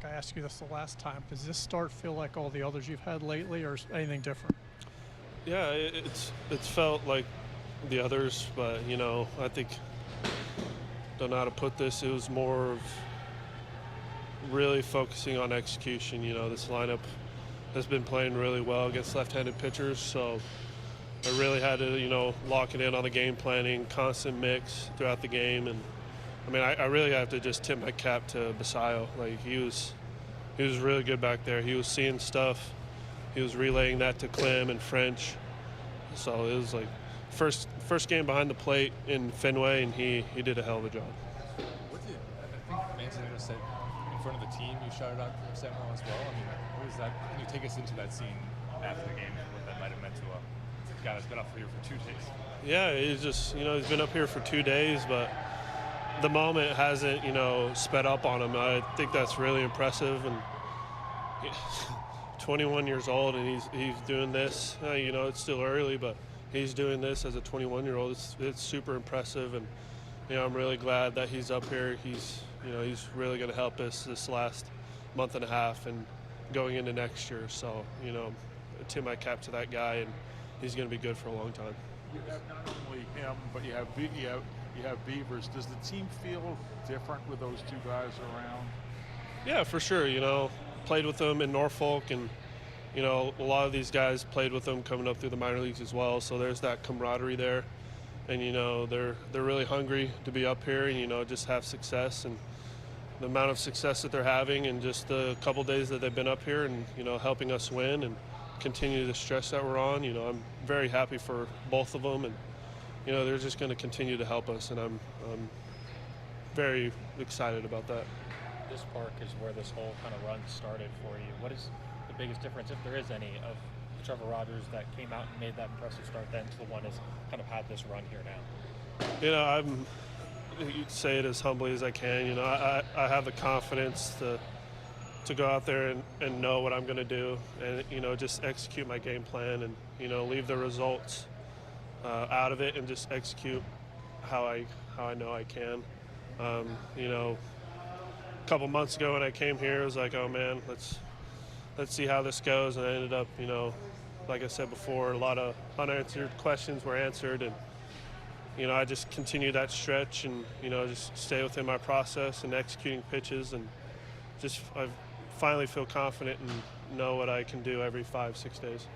I asked you this the last time. Does this start feel like all the others you've had lately, or is anything different? Yeah, it's felt like the others, but I think don't know how to put this. It was more of really focusing on execution. This lineup has been playing really well against left-handed pitchers, so I really had to lock it in on the game planning, constant mix throughout the game, and I mean I really have to just tip my cap to Basayo. Like he was really good back there. He was seeing stuff. He was relaying that to Clem and French. So it was like first game behind the plate in Fenway, and he did a hell of a job. I think MASN said in front of the team you shouted out Samuel as well. I mean, what was that? Can you take us into that scene after the game and what that might have meant to a guy that's been up here for 2 days? Yeah, he's just he's been up here for 2 days, but the moment hasn't sped up on him. I think that's really impressive, and 21 years old, and he's doing this. It's still early, but he's doing this as a 21-year-old. It's super impressive, and I'm really glad that he's up here. He's really going to help us this last month and a half and going into next year. So I tip my cap to that guy, and he's going to be good for a long time. You have not only him, but you have Beavers. Does the team feel different with those two guys around? Yeah, for sure. Played with them in Norfolk, and a lot of these guys played with them coming up through the minor leagues as well. So there's that camaraderie there, and they're really hungry to be up here and just have success, and the amount of success that they're having, and just the couple days that they've been up here and helping us win and continue the stretch that we're on. I'm very happy for both of them, and they're just going to continue to help us, and I'm very excited about that. This park is where this whole kind of run started for you. What is the biggest difference, if there is any, of the Trevor Rogers that came out and made that impressive start then to the one that's kind of had this run here now? You say it as humbly as I can. I have the confidence to go out there and know what I'm going to do, and just execute my game plan, and leave the results out of it, and just execute how I know I can. A couple months ago when I came here, it was like, oh man, let's see how this goes, and I ended up, like I said before, a lot of unanswered questions were answered, and I just continue that stretch, and just stay within my process and executing pitches, and I finally feel confident and know what I can do every 5-6 days.